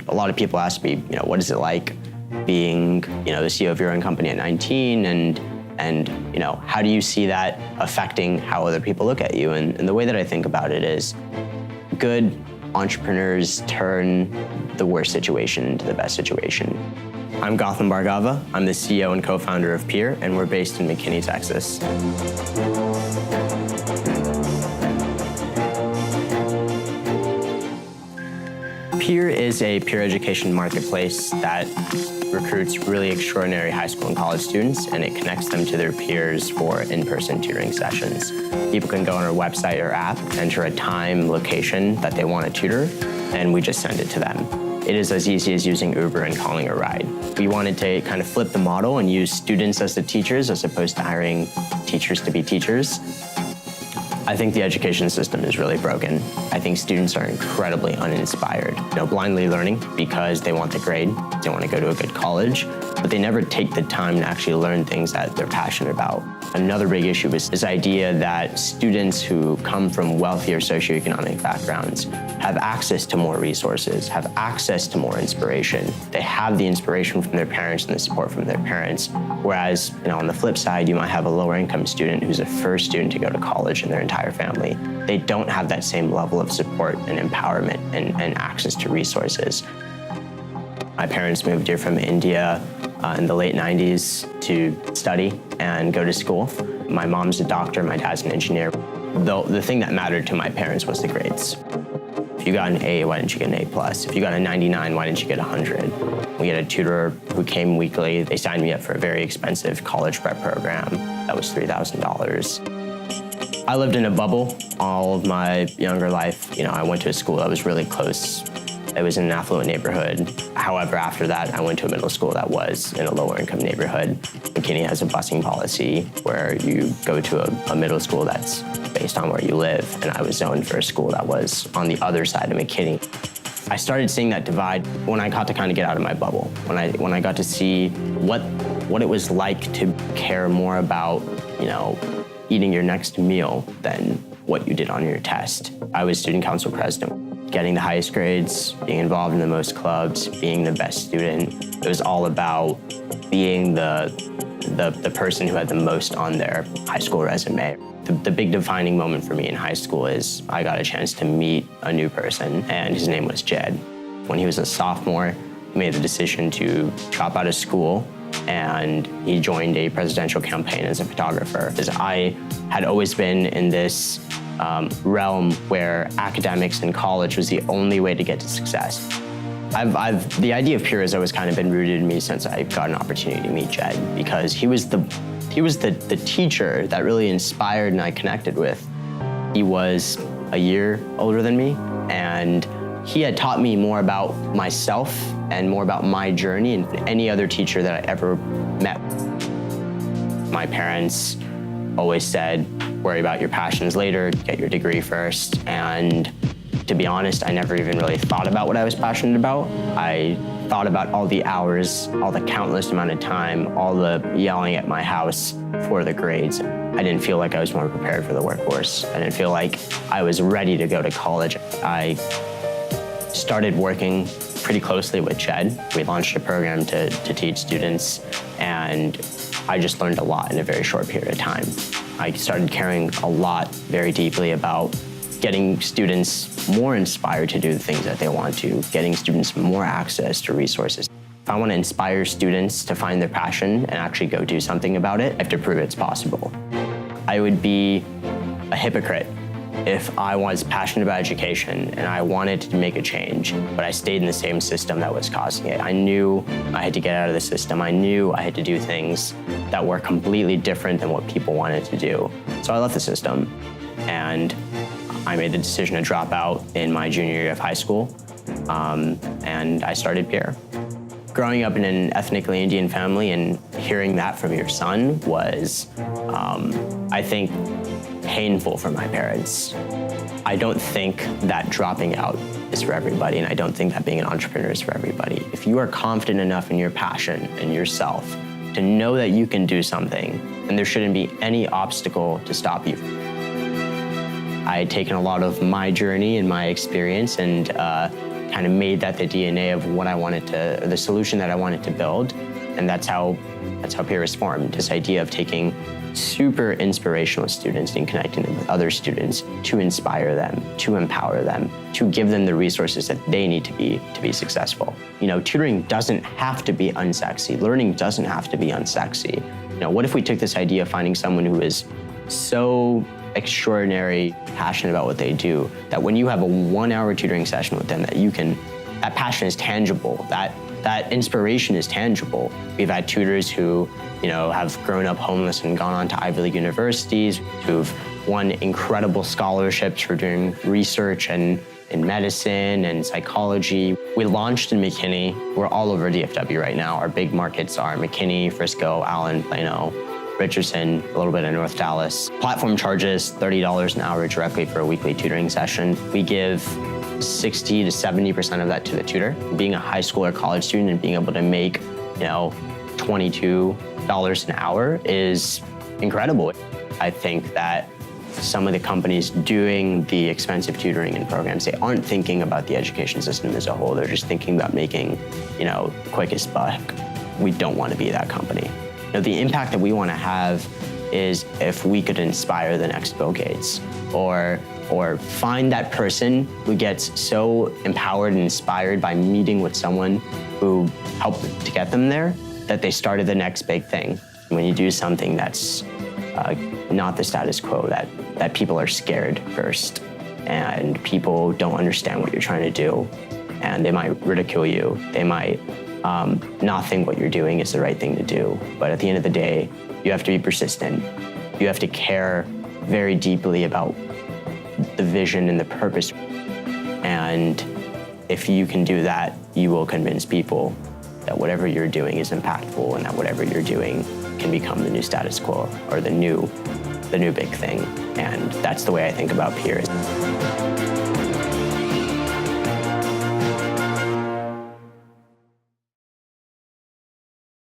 A lot of people ask me, what is it like being, the CEO of your own company at 19, and how do you see that affecting how other people look at you? And the way that I think about it is, good entrepreneurs turn the worst situation into the best situation. I'm Gautam Bhargava. I'm the CEO and co-founder of Peeyr, and we're based in McKinney, Texas. Peeyr is a peer education marketplace that recruits really extraordinary high school and college students, and it connects them to their peers for in-person tutoring sessions. People can go on our website or app, enter a time, location that they want to tutor, and we just send it to them. It is as easy as using Uber and calling a ride. We wanted to kind of flip the model and use students as the teachers as opposed to hiring teachers to be teachers. I think the education system is really broken. I think students are incredibly uninspired. Blindly learning because they want the grade, they want to go to a good college, but they never take the time to actually learn things that they're passionate about. Another big issue is this idea that students who come from wealthier socioeconomic backgrounds have access to more resources, have access to more inspiration. They have the inspiration from their parents and the support from their parents. Whereas, on the flip side, you might have a lower income student who's the first student to go to college in their entire family. They don't have that same level of support and empowerment and access to resources. My parents moved here from India in the late 90s to study and go to school. My mom's a doctor, my dad's an engineer. The thing that mattered to my parents was the grades. If you got an A, why didn't you get an A+? If you got a 99, why didn't you get 100? We had a tutor who came weekly. They signed me up for a very expensive college prep program that was $3,000. I lived in a bubble all of my younger life. I went to a school that was really close. It was in an affluent neighborhood. However, after that, I went to a middle school that was in a lower income neighborhood. McKinney has a busing policy where you go to a middle school that's based on where you live, and I was zoned for a school that was on the other side of McKinney. I started seeing that divide when I got to kind of get out of my bubble, when I got to see what it was like to care more about, eating your next meal than what you did on your test. I was student council president, getting the highest grades, being involved in the most clubs, being the best student. It was all about being the person who had the most on their high school resume. The big defining moment for me in high school is I got a chance to meet a new person, and his name was Jed. When he was a sophomore, he made the decision to drop out of school, and he joined a presidential campaign as a photographer. Because I had always been in this realm where academics and college was the only way to get to success. The idea of Peeyr has always kind of been rooted in me since I got an opportunity to meet Jed, because he was the teacher that really inspired and I connected with. He was a year older than me, and he had taught me more about myself and more about my journey than any other teacher that I ever met. My parents always said, worry about your passions later, get your degree first. And to be honest, I never even really thought about what I was passionate about. I thought about all the hours, all the countless amount of time, all the yelling at my house for the grades. I didn't feel like I was more prepared for the workforce. I didn't feel like I was ready to go to college. I started working pretty closely with Jed. We launched a program to teach students, and I just learned a lot in a very short period of time. I started caring a lot very deeply about getting students more inspired to do the things that they want to, getting students more access to resources. If I want to inspire students to find their passion and actually go do something about it, I have to prove it's possible. I would be a hypocrite if I was passionate about education and I wanted to make a change, but I stayed in the same system that was causing it. I knew I had to get out of the system. I knew I had to do things that were completely different than what people wanted to do. So I left the system, and I made the decision to drop out in my junior year of high school, and I started Peeyr. Growing up in an ethnically Indian family and hearing that from your son was, I think, painful for my parents. I don't think that dropping out is for everybody, and I don't think that being an entrepreneur is for everybody. If you are confident enough in your passion and yourself to know that you can do something, then there shouldn't be any obstacle to stop you. I had taken a lot of my journey and my experience and kind of made that the DNA of what I wanted to, the solution that I wanted to build. And that's how Peeyr was formed, this idea of taking super inspirational students and connecting them with other students to inspire them, to empower them, to give them the resources that they need to be successful. Tutoring doesn't have to be unsexy. Learning doesn't have to be unsexy. What if we took this idea of finding someone who is so extraordinary, passionate about what they do, that when you have a 1-hour tutoring session with them, that passion is tangible, that inspiration is tangible. We've had tutors who, have grown up homeless and gone on to Ivy League universities, who've won incredible scholarships for doing research in medicine and psychology. We launched in McKinney. We're all over DFW right now. Our big markets are McKinney, Frisco, Allen, Plano, Richardson, a little bit of North Dallas. Platform charges $30 an hour directly for a weekly tutoring session. We give 60 to 70% of that to the tutor. Being a high school or college student and being able to make, $22 an hour is incredible. I think that some of the companies doing the expensive tutoring and programs, they aren't thinking about the education system as a whole. They're just thinking about making, the quickest buck. We don't want to be that company. The impact that we want to have is if we could inspire the next Bill Gates, or find that person who gets so empowered and inspired by meeting with someone who helped to get them there, that they started the next big thing. When you do something that's not the status quo, that people are scared first, and people don't understand what you're trying to do, and they might ridicule you. They might not think what you're doing is the right thing to do. But at the end of the day, you have to be persistent. You have to care very deeply about the vision and the purpose. And if you can do that, you will convince people that whatever you're doing is impactful, and that whatever you're doing can become the new status quo, or the new big thing. And that's the way I think about Peeyr.